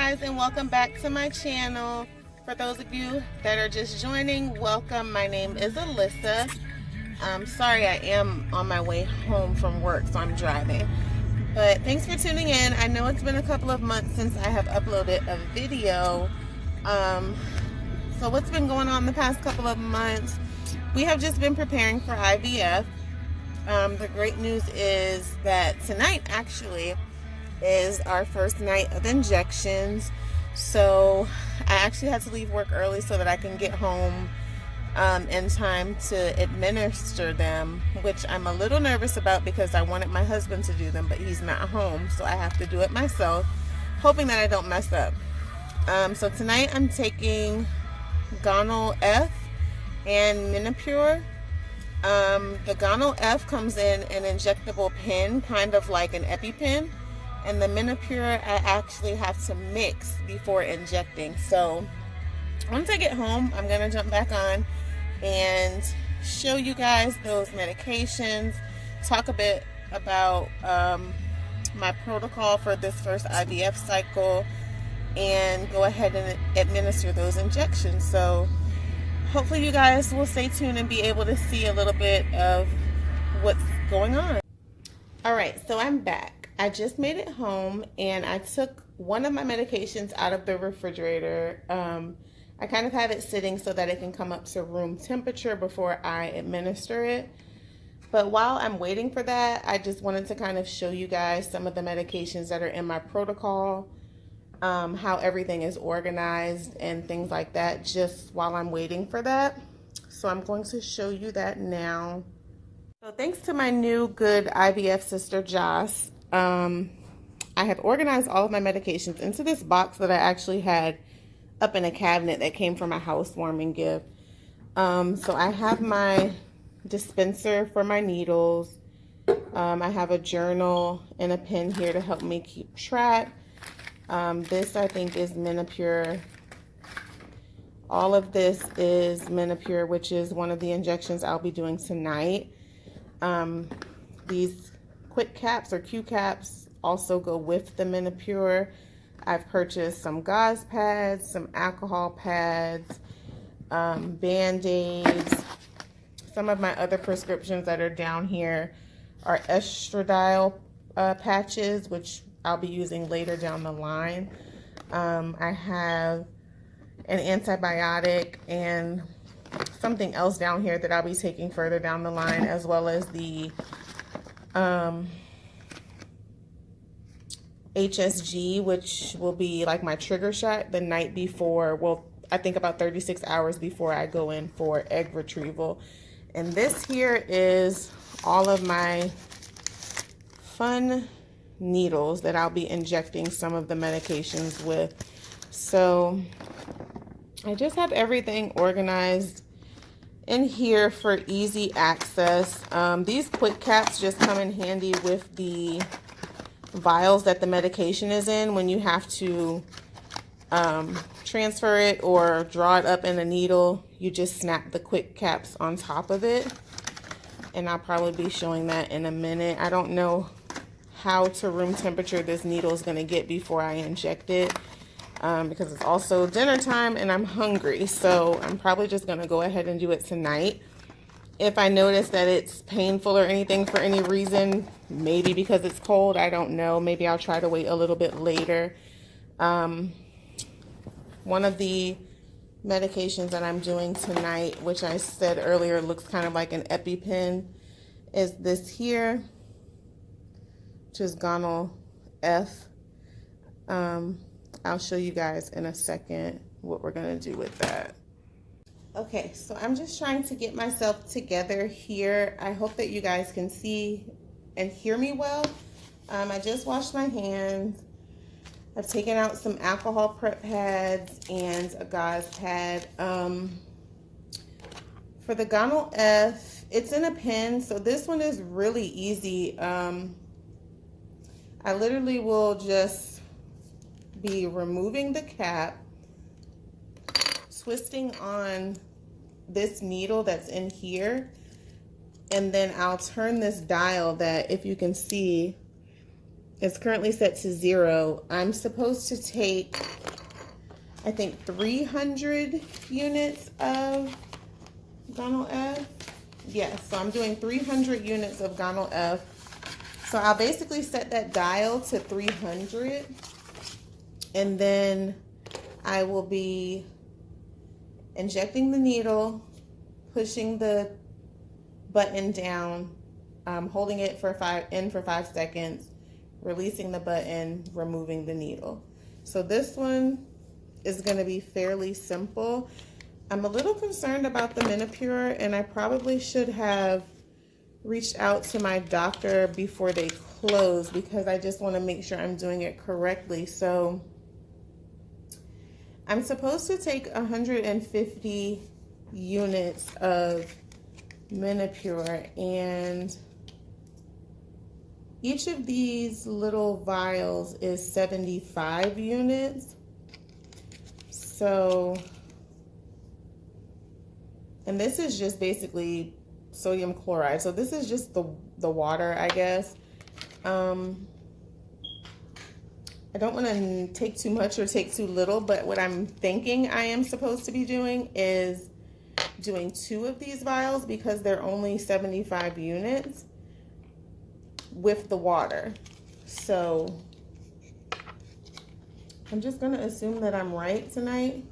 guys, and welcome back to my channel. For those of you that are just joining, welcome. My name is Alyssa. Sorry, I am on my way home from work, so I'm driving. But thanks for tuning in. I know it's been a couple of months since I have uploaded a video. So what's been going on the past couple of months? We have just been preparing for IVF. The great news is that tonight actually is our first night of injections. So I actually had to leave work early so that I can get home in time to administer them, which I'm a little nervous about because I wanted my husband to do them, but he's not home, so I have to do it myself, hoping that I don't mess up. So tonight I'm taking Gonal F and Menopur. The Gonal F comes in an injectable pen, kind of like an EpiPen, and the Menopur I actually have to mix before injecting. So once I get home, I'm gonna jump back on and show you guys those medications, talk a bit about my protocol for this first IVF cycle, and go ahead and administer those injections. So hopefully you guys will stay tuned and be able to see a little bit of what's going on. All right, so I'm back. I just made it home and I took one of my medications out of the refrigerator. I kind of have it sitting so that it can come up to room temperature before I administer it. But while I'm waiting for that, I just wanted to kind of show you guys some of the medications that are in my protocol, how everything is organized and things like that, just while I'm waiting for that. So I'm going to show you that now. So thanks to my new good IVF sister, Joss, I had organized all of my medications into this box that I actually had up in a cabinet that came from a housewarming gift. So I have my dispenser for my needles. I have a journal and a pen here to help me keep track. This I think is Menopur. All of this is Menopur, which is one of the injections I'll be doing tonight. These quick caps or Q caps also go with the Menopur. I've purchased some gauze pads, some alcohol pads, Band-Aids. Some of my other prescriptions that are down here are estradiol patches, which I'll be using later down the line. I have an antibiotic and something else down here that I'll be taking further down the line, as well as the HSG, which will be like my trigger shot the night before. Well, I think about 36 hours before I go in for egg retrieval. And this here is all of my fun needles that I'll be injecting some of the medications with. So I just have everything organized in here for easy access. These quick caps just come in handy with the vials that the medication is in when you have to transfer it or draw it up in a needle. You just snap the quick caps on top of it, and I'll probably be showing that in a minute. I don't know how to room temperature this needle is going to get before I inject it, because it's also dinner time and I'm hungry, so I'm probably just going to go ahead and do it tonight. If I notice that it's painful or anything for any reason, maybe because it's cold, I don't know, maybe I'll try to wait a little bit later. One of the medications that I'm doing tonight, which I said earlier looks kind of like an EpiPen, is this here, which is Gonal F. I'll show you guys in a second what we're going to do with that. Okay, so I'm just trying to get myself together here. I hope that you guys can see and hear me well. I just washed my hands. I've taken out some alcohol prep pads and a gauze pad. For the Gonal F, it's in a pen, so this one is really easy. I literally will just be removing the cap, twisting on this needle that's in here, and then I'll turn this dial that, if you can see, It's currently set to 0. I'm supposed to take, I think, 300 units of Gonal F. Yes, so I'm doing 300 units of Gonal F. So I'll basically set that dial to 300, and then I will be injecting the needle, pushing the button down, holding it for 5 seconds, releasing the button, removing the needle. So this one is going to be fairly simple. I'm a little concerned about the Menopur, and I probably should have reached out to my doctor before they close because I just want to make sure I'm doing it correctly. So I'm supposed to take 150 units of Menopur, and each of these little vials is 75 units. So, and this is just basically sodium chloride. So this is just the water, I guess. I don't want to take too much or take too little, but what I'm thinking I am supposed to be doing is doing 2 of these vials because they're only 75 units with the water. So I'm just going to assume that I'm right tonight.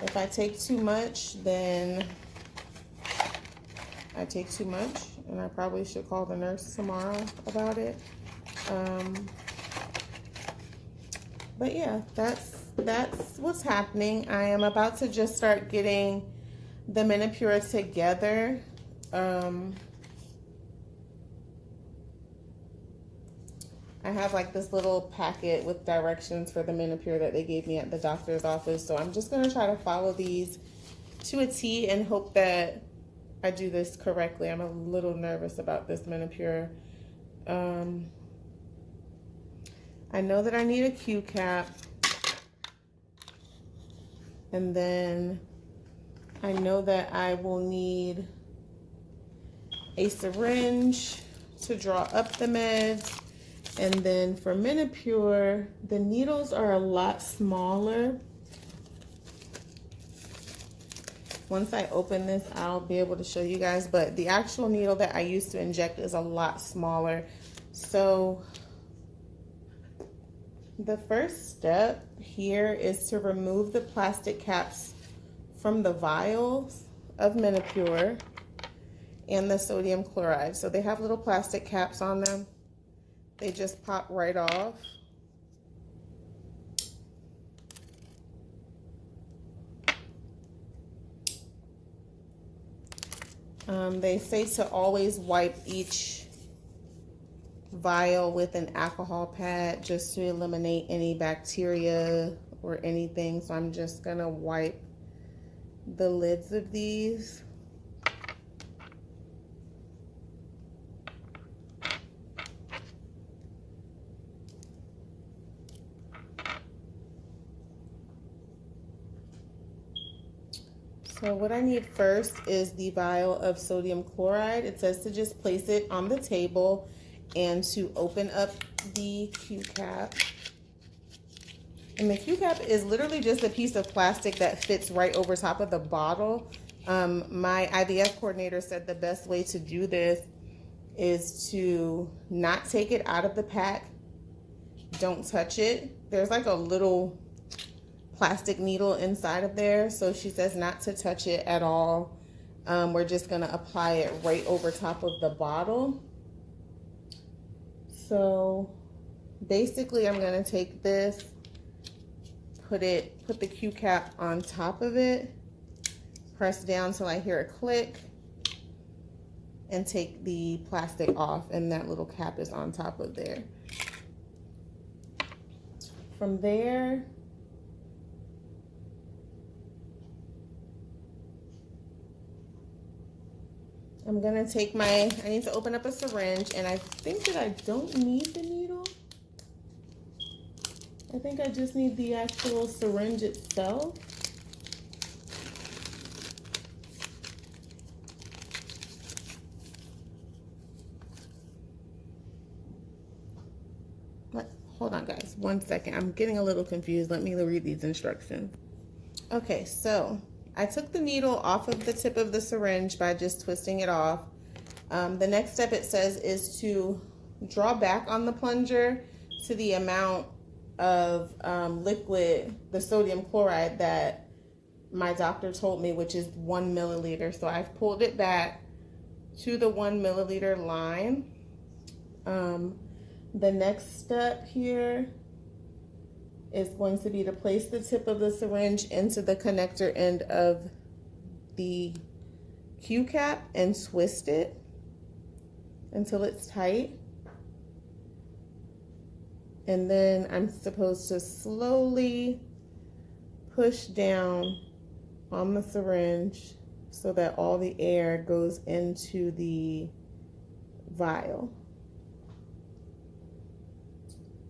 If I take too much, then I take too much, and I probably should call the nurse tomorrow about it. But yeah, that's what's happening. I am about to just start getting the Menopur together. I have like this little packet with directions for the Menopur that they gave me at the doctor's office. So I'm just going to try to follow these to a T and hope that I do this correctly. I'm a little nervous about this Menopur. I know that I need a Q cap. And then I know that I will need a syringe to draw up the meds. And then for Menopur, the needles are a lot smaller. Once I open this, I'll be able to show you guys, but the actual needle that I used to inject is a lot smaller. So the first step here is to remove the plastic caps from the vials of Menopur and the sodium chloride. So they have little plastic caps on them. They just pop right off. They say to always wipe each vial with an alcohol pad just to eliminate any bacteria or anything. So I'm just gonna wipe the lids of these. So what I need first is the vial of sodium chloride. It says to just place it on the table and to open up the Q cap. And the Q cap is literally just a piece of plastic that fits right over top of the bottle. My IVF coordinator said the best way to do this is to not take it out of the pack. Don't touch it. There's like a little plastic needle inside of there, so she says not to touch it at all. We're just going to apply it right over top of the bottle. So basically I'm going to take this, put the Q cap on top of it, press down till I hear a click, and take the plastic off, and that little cap is on top of there. From there, I'm gonna take I need to open up a syringe, and I think that I don't need the needle. I think I just need the actual syringe itself. hold on guys, 1 second. I'm getting a little confused. Let me read these instructions. Okay, so I took the needle off of the tip of the syringe by just twisting it off. The next step, it says, is to draw back on the plunger to the amount of liquid, the sodium chloride that my doctor told me, which is 1 milliliter. So I've pulled it back to the 1 milliliter line. The next step here is going to be to place the tip of the syringe into the connector end of the Q cap and twist it until it's tight. And then I'm supposed to slowly push down on the syringe so that all the air goes into the vial.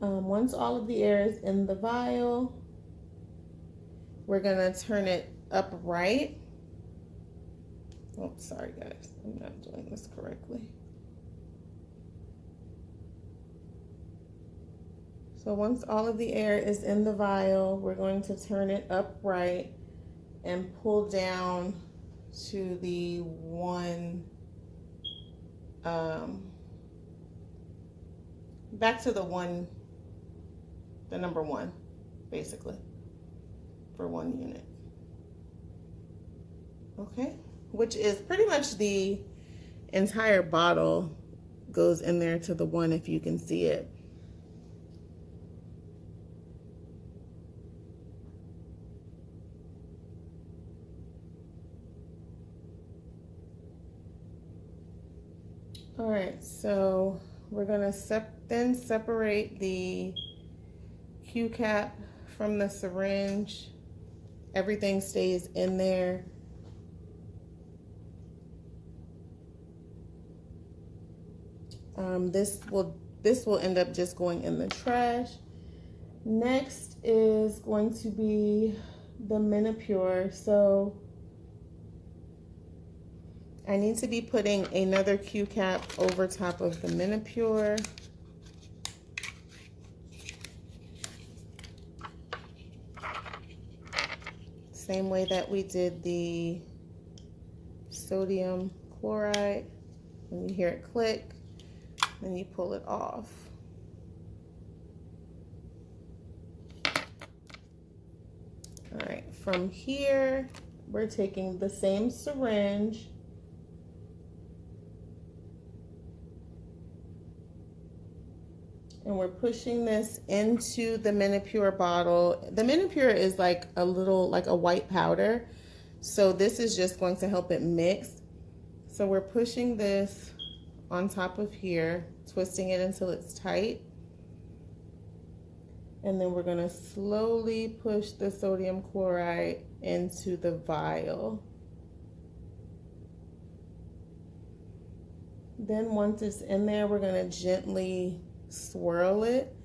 Once all of the air is in the vial, we're gonna turn it upright. Oh, sorry guys, I'm not doing this correctly. So once all of the air is in the vial, we're going to turn it upright and pull down to the back to the number 1, basically, for 1 unit. Okay, which is pretty much the entire bottle goes in there to the 1, if you can see it. All right, so we're gonna then separate the Q cap from the syringe. Everything stays in there. This will end up just going in the trash. Next is going to be the Menopur. So I need to be putting another Q cap over top of the Menopur. Same way that we did the sodium chloride. When you hear it click, then you pull it off. All right, from here, we're taking the same syringe and we're pushing this into the Menopur bottle. The Menopur is like a white powder. So this is just going to help it mix. So we're pushing this on top of here, twisting it until it's tight. And then we're gonna slowly push the sodium chloride into the vial. Then once it's in there, we're gonna gently swirl it.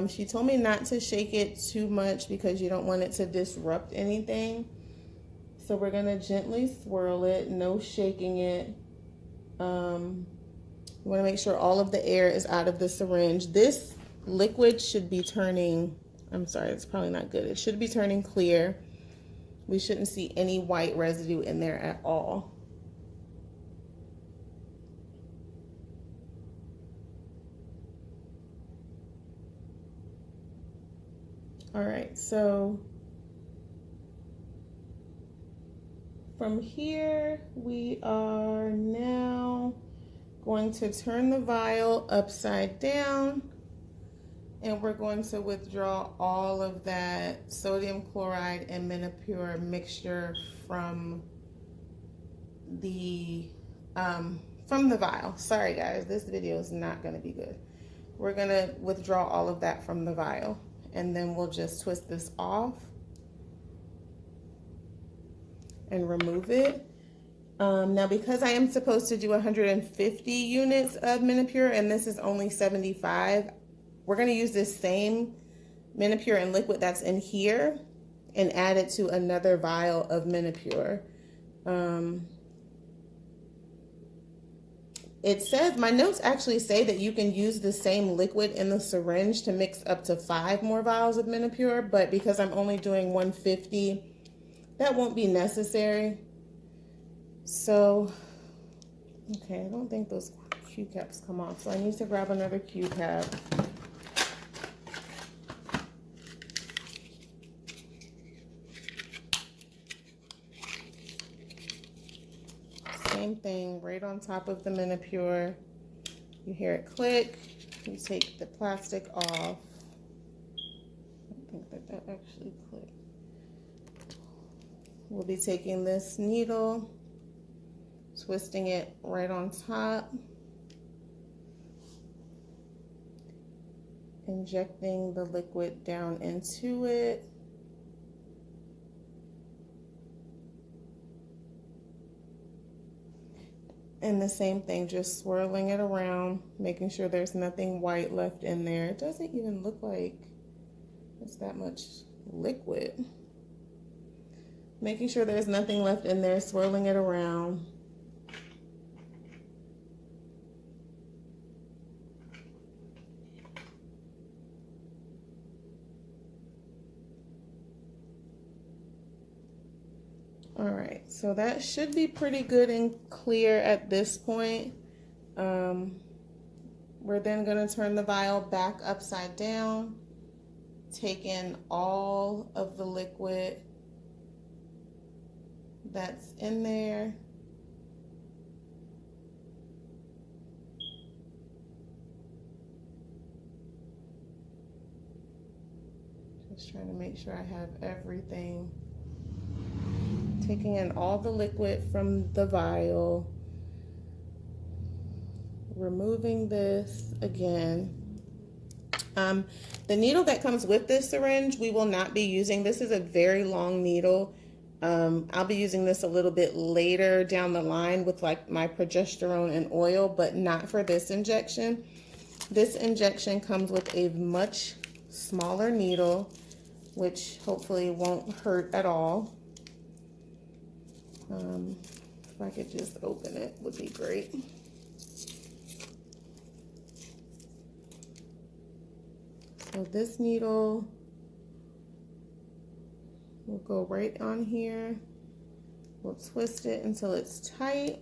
She told me not to shake it too much because you don't want it to disrupt anything. So we're gonna gently swirl it, no shaking it. You wanna make sure all of the air is out of the syringe. This liquid should be turning, I'm sorry, it's probably not good. It should be turning clear. We shouldn't see any white residue in there at all. All right, so from here, we are now going to turn the vial upside down, and we're going to withdraw all of that sodium chloride and Menopur mixture from the vial. Sorry guys, this video is not gonna be good. We're gonna withdraw all of that from the vial, and then we'll just twist this off and remove it. Now, because I am supposed to do 150 units of Menopur and this is only 75, we're gonna use this same Menopur and liquid that's in here and add it to another vial of Menopur. It says, my notes actually say that you can use the same liquid in the syringe to mix up to 5 more vials of Menopur, but because I'm only doing 150, that won't be necessary. So, okay, I don't think those Q caps come off, so I need to grab another Q cap. Same thing, right on top of the Menopur. You hear it click, you take the plastic off. I don't think that actually clicked. We'll be taking this needle, twisting it right on top, injecting the liquid down into it. And the same thing, just swirling it around, making sure there's nothing white left in there. It doesn't even look like it's that much liquid. Making sure there's nothing left in there, swirling it around. All right, so that should be pretty good and clear at this point. We're then going to turn the vial back upside down, take in all of the liquid that's in there. Just trying to make sure I have everything. Taking in all the liquid from the vial, removing this again. The needle that comes with this syringe, we will not be using. This is a very long needle. I'll be using this a little bit later down the line with like my progesterone and oil, but not for this injection. This injection comes with a much smaller needle, which hopefully won't hurt at all. If I could just open it, would be great. So this needle will go right on here. We'll twist it until it's tight.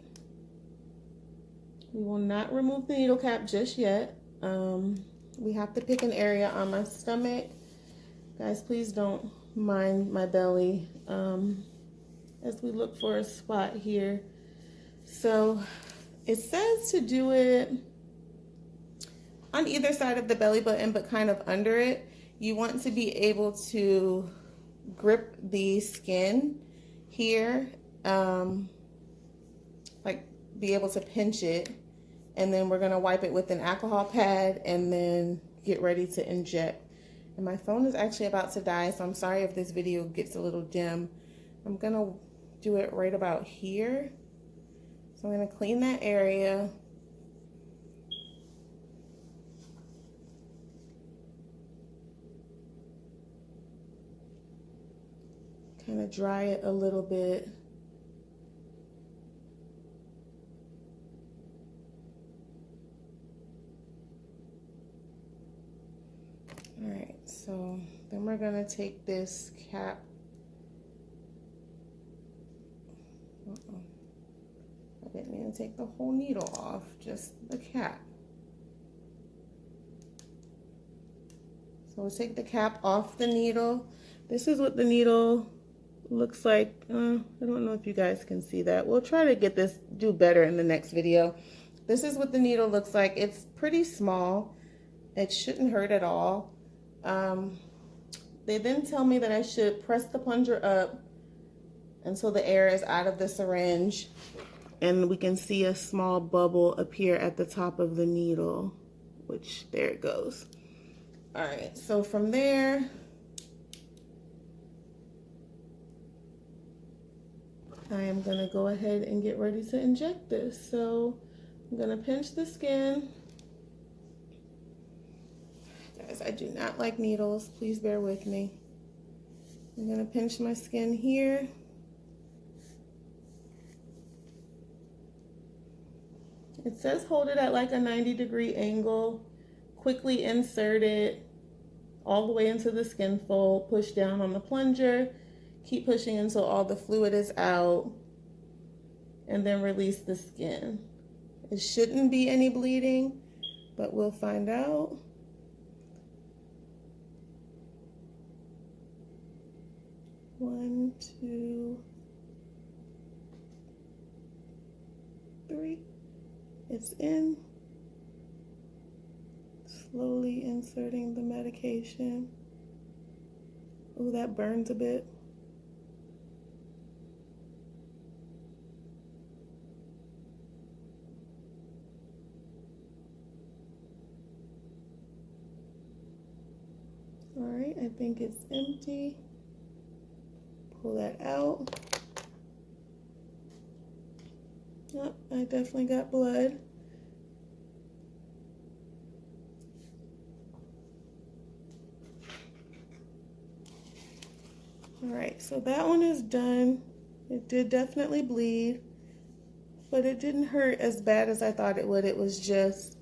We will not remove the needle cap just yet. We have to pick an area on my stomach. Guys, please don't mind my belly. As we look for a spot here. So it says to do it on either side of the belly button, but kind of under it. You want to be able to grip the skin here, like be able to pinch it, and then we're gonna wipe it with an alcohol pad and then get ready to inject. And my phone is actually about to die, so I'm sorry if this video gets a little dim. I'm gonna do it right about here. So I'm going to clean that area. Kind of dry it a little bit. All right, so then we're going to take this cap. I didn't mean to take the whole needle off, just the cap. So we'll take the cap off the needle. This is what the needle looks like. I don't know if you guys can see that. We'll try to get this, do better in the next video. This is what the needle looks like. It's pretty small. It shouldn't hurt at all. They then tell me that I should press the plunger up until the air is out of the syringe, and we can see a small bubble appear at the top of the needle, which there it goes. All right, so from there, I am gonna go ahead and get ready to inject this. So I'm gonna pinch the skin. Guys, I do not like needles, please bear with me. I'm gonna pinch my skin here. It's says hold it at like a 90-degree angle, quickly insert it all the way into the skin fold, push down on the plunger, keep pushing until all the fluid is out, and then release the skin. It shouldn't be any bleeding, but we'll find out. One, two, three. It's in. Slowly inserting the medication. Oh, that burns a bit. All right, I think it's empty. Pull that out. Yep, I definitely got blood. All right, so that one is done. It did definitely bleed, but it didn't hurt as bad as I thought it would. It was just,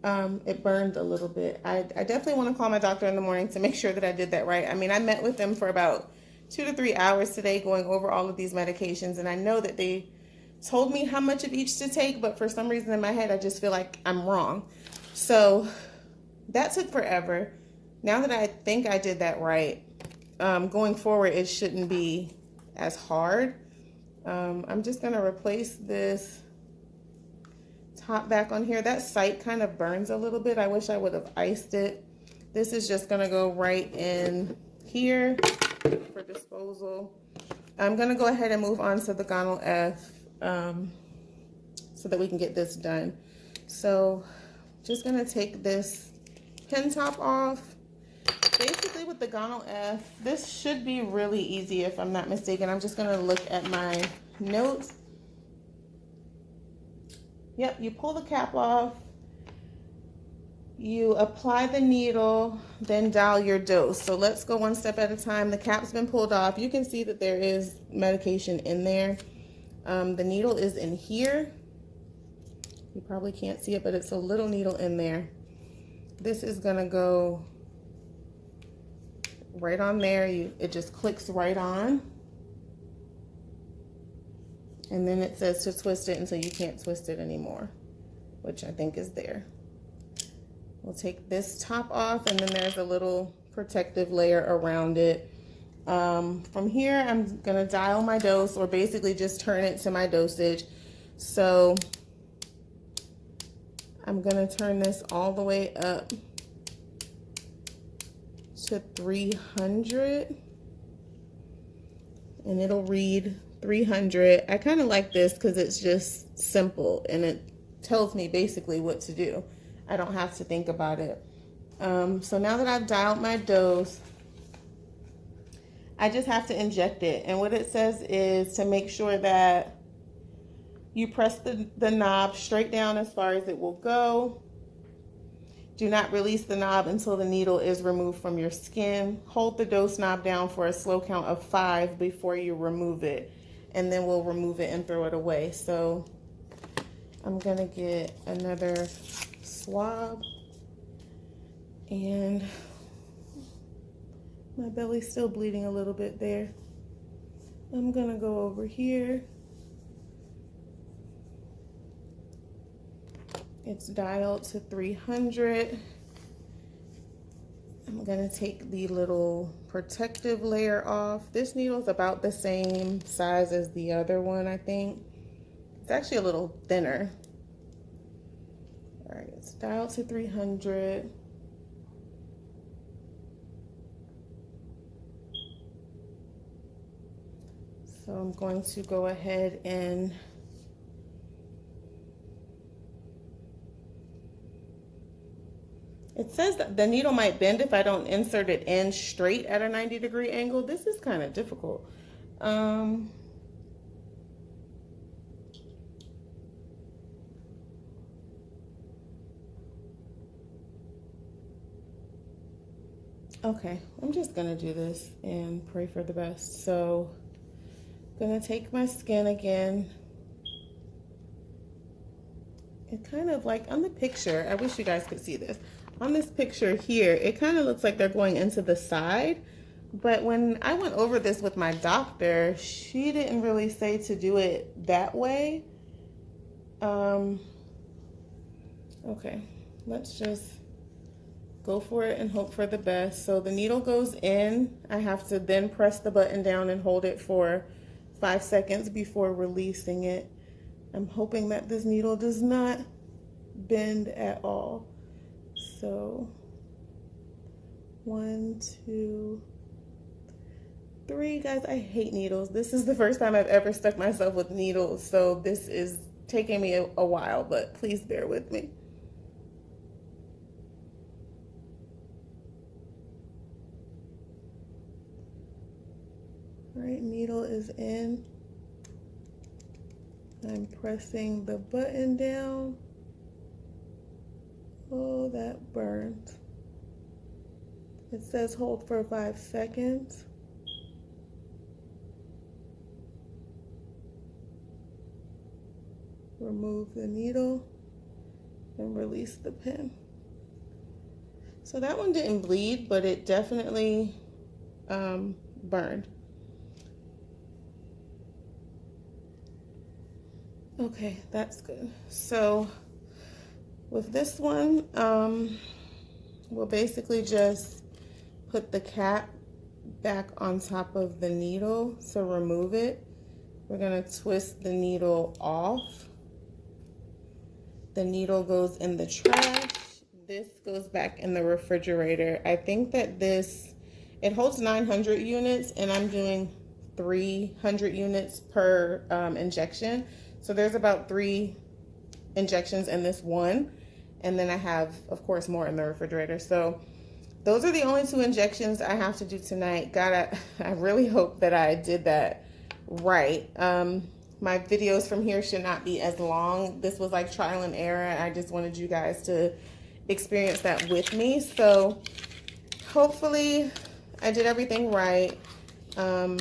it burned a little bit. I definitely want to call my doctor in the morning to make sure that I did that right. I mean, I met with them for about 2 to 3 hours today going over all of these medications, and I know that they told me how much of each to take, but for some reason in my head, I just feel like I'm wrong. So that took forever. Now that I think I did that right, going forward, it shouldn't be as hard. I'm just gonna replace this top back on here. That site kind of burns a little bit. I wish I would have iced it. This is just gonna go right in here for disposal. I'm gonna go ahead and move on to the Gonal F so that we can get this done. So just gonna take this pin top off. Basically with the Gonal F, this should be really easy if I'm not mistaken. I'm just gonna look at my notes. Yep, you pull the cap off, you apply the needle, then dial your dose. So let's go one step at a time. The cap's been pulled off. You can see that there is medication in there. The needle is in here. You probably can't see it, but it's a little needle in there. This is gonna go right on there. It just clicks right on. And then it says to twist it until you can't twist it anymore, which I think is there. We'll take this top off, and then there's a little protective layer around it. From here, I'm gonna dial my dose, or basically just turn it to my dosage. So I'm gonna turn this all the way up to 300, and it'll read 300. I kind of like this because it's just simple and it tells me basically what to do. I don't have to think about it. So now that I've dialed my dose, I just have to inject it. And what it says is to make sure that you press the knob straight down as far as it will go. Do not release the knob until the needle is removed from your skin. Hold the dose knob down for a slow count of 5 before you remove it. And then we'll remove it and throw it away. So I'm gonna get another swab. And my belly's still bleeding a little bit there. I'm gonna go over here. It's dialed to 300. I'm gonna take the little protective layer off. This needle is about the same size as the other one, I think. It's actually a little thinner. All right, it's dialed to 300. So I'm going to go ahead and it says that the needle might bend if I don't insert it in straight at a 90-degree angle. This is kind of difficult. Okay, I'm just gonna do this and pray for the best. So I'm gonna take my skin again. it kind of like on the picture, I wish you guys could see this. On this picture here, it kind of looks like they're going into the side. But when I went over this with my doctor, she didn't really say to do it that way. Okay, let's just go for it and hope for the best. So the needle goes in. I have to then press the button down and hold it for 5 seconds before releasing it. I'm hoping that this needle does not bend at all. So 1, 2, 3. Guys, I hate needles. This is the first time I've ever stuck myself with needles, so this is taking me a while, but please bear with me. All right, needle is in. I'm pressing the button down. Oh, that burns. It says hold for 5 seconds. Remove the needle and release the pin. So that one didn't bleed, but it definitely burned. Okay, that's good. So with this one, we'll basically just put the cap back on top of the needle to remove it. We're gonna twist the needle off. The needle goes in the trash. This goes back in the refrigerator. I think that it holds 900 units and I'm doing 300 units per injection. So there's about 3 injections in this one. And then I have, of course, more in the refrigerator. So those are the only 2 injections I have to do tonight. God, I really hope that I did that right. My videos from here should not be as long. This was like trial and error. I just wanted you guys to experience that with me. So hopefully I did everything right. I'm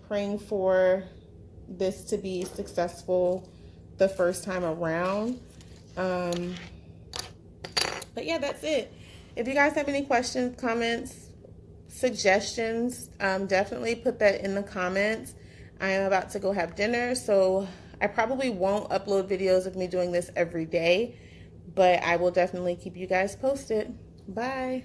praying for this to be successful the first time around. But yeah, that's it. If you guys have any questions, comments, suggestions, definitely put that in the comments. I am about to go have dinner, so I probably won't upload videos of me doing this every day, but I will definitely keep you guys posted. Bye.